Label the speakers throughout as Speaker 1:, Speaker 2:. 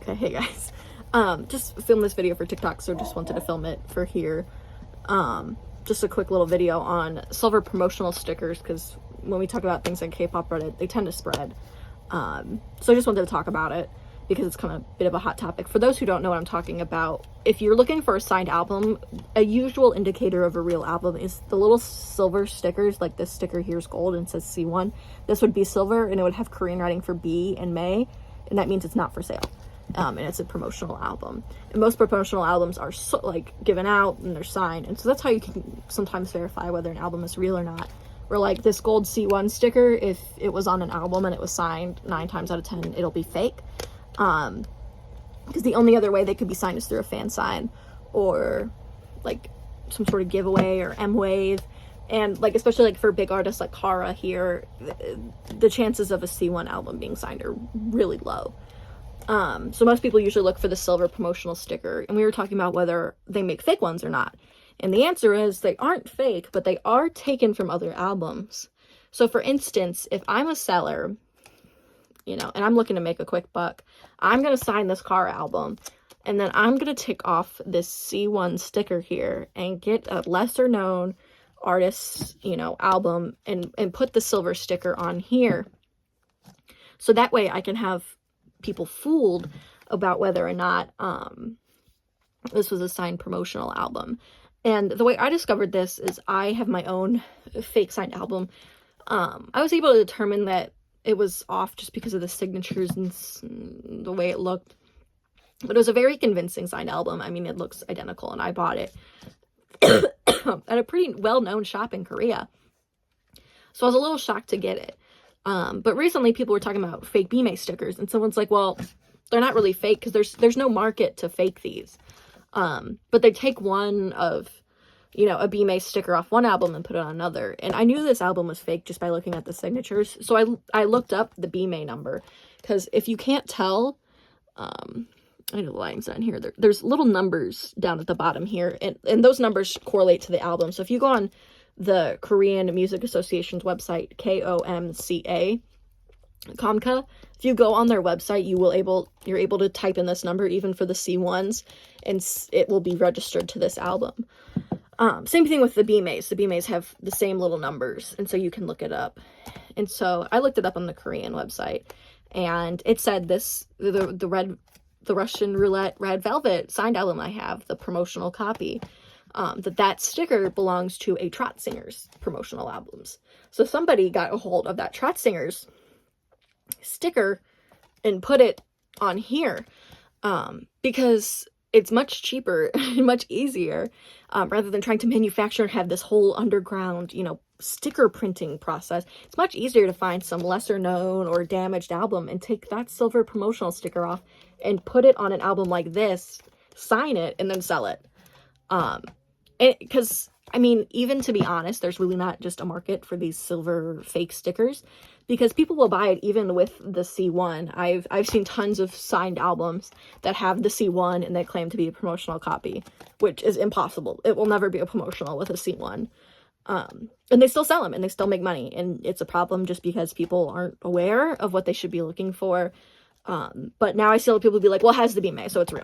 Speaker 1: Okay, hey guys. Just filmed this video for TikTok, so just wanted to film it for here. Just a quick little video on silver promotional stickers, because when we talk about things like K-pop Reddit, they tend to spread. So I just wanted to talk about it because it's kind of a bit of a hot topic. For those who don't know what I'm talking about, if you're looking for a signed album, a usual indicator of a real album is the little silver stickers. Like this sticker here is gold and says C1. This would be silver, and it would have Korean writing for B and May, and that means it's not for sale. And it's a promotional album. And most promotional albums are given out and they're signed, and so that's how you can sometimes verify whether an album is real or not. Where like this gold C1 sticker, if it was on an album and it was signed, 9 times out of 10 it'll be fake. Because the only other way they could be signed is through a fan sign or like some sort of giveaway or M-Wave. And like, especially like for big artists like Kara here, the chances of a C1 album being signed are really low. So most people usually look for the silver promotional sticker, and we were talking about whether they make fake ones or not. And the answer is they aren't fake, but they are taken from other albums. So for instance, if I'm a seller, and I'm looking to make a quick buck, I'm going to sign this Kara album, and then I'm going to take off this C1 sticker here and get a lesser known artist's, album and put the silver sticker on here. So that way I can have people fooled about whether or not this was a signed promotional album. And the way I discovered this is I have my own fake signed album. I was able to determine that it was off just because of the signatures and the way it looked. But it was a very convincing signed album. I mean, it looks identical, and I bought it at a pretty well-known shop in Korea. So I was a little shocked to get it. But recently people were talking about fake bimae stickers, and someone's like, well, they're not really fake because there's no market to fake these. But they take one of, a bimae sticker off one album and put it on another. And I knew this album was fake just by looking at the signatures. So I looked up the bimae number, because if you can't tell, I know the line's down here. There's little numbers down at the bottom here, and those numbers correlate to the album. So if you go on the Korean Music Association's website, KOMCA, Komka, if you go on their website, you're able to type in this number even for the C1s, and it will be registered to this album. Same thing with the bimaes. The bimaes have the same little numbers, and so you can look it up. And so I looked it up on the Korean website, and it said the Russian Roulette Red Velvet signed album I have, the promotional copy, that sticker belongs to a Trot Singers promotional albums. So somebody got a hold of that Trot Singers sticker and put it on here, because it's much cheaper and much easier, rather than trying to manufacture and have this whole underground, sticker printing process. It's much easier to find some lesser known or damaged album and take that silver promotional sticker off and put it on an album like this, sign it, and then sell it. Because, I mean, even to be honest, there's really not just a market for these silver fake stickers, because people will buy it even with the C1. I've seen tons of signed albums that have the C1 and they claim to be a promotional copy, which is impossible. It will never be a promotional with a C1. And they still sell them and they still make money, and it's a problem just because people aren't aware of what they should be looking for. But now I see people be like, well, it has the bimae, so it's real.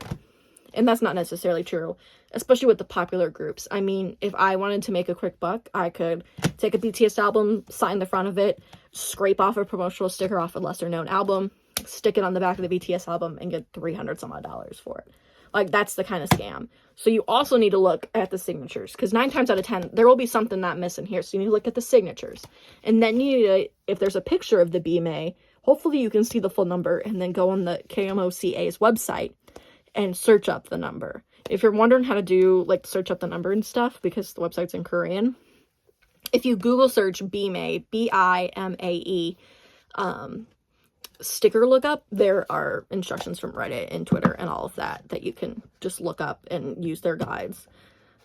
Speaker 1: And that's not necessarily true, especially with the popular groups. I mean, if I wanted to make a quick buck, I could take a BTS album, sign the front of it, scrape off a promotional sticker off a lesser known album, stick it on the back of the BTS album, and get $300 some odd for it. Like, that's the kind of scam. So you also need to look at the signatures, because 9 times out of 10, there will be something not missing here. So you need to look at the signatures. And then you need to, if there's a picture of the bimae, hopefully you can see the full number, and then go on the KMOCA's website and search up the number. If you're wondering how to do, search up the number and stuff, because the website's in Korean, if you Google search bimae, B-I-M-A-E, sticker lookup, there are instructions from Reddit and Twitter and all of that you can just look up and use their guides.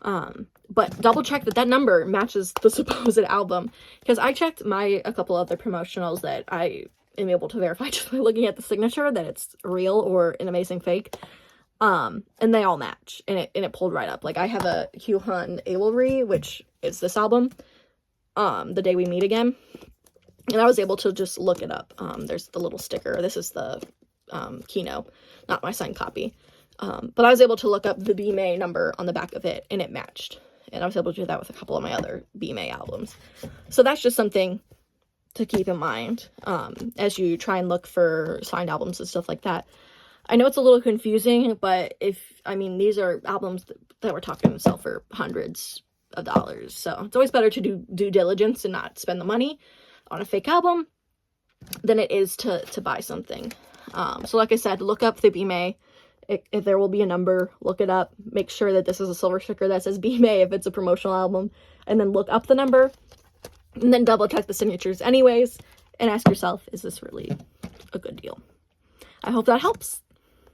Speaker 1: But double check that number matches the supposed album, because I checked a couple other promotionals that I am able to verify just by looking at the signature that it's real or an amazing fake. And they all match, and it pulled right up. Like, I have a Hyuhan Ailry, which is this album, The Day We Meet Again, and I was able to just look it up. There's the little sticker. This is the Kino, not my signed copy. But I was able to look up the bimae number on the back of it, and it matched. And I was able to do that with a couple of my other bimae albums. So that's just something to keep in mind as you try and look for signed albums and stuff like that. I know it's a little confusing, but these are albums that we're talking to sell for hundreds of dollars. So it's always better to do due diligence and not spend the money on a fake album than it is to buy something. So like I said, look up the bimae. If there will be a number, look it up. Make sure that this is a silver sticker that says bimae if it's a promotional album. And then look up the number. And then double check the signatures anyways. And ask yourself, is this really a good deal? I hope that helps.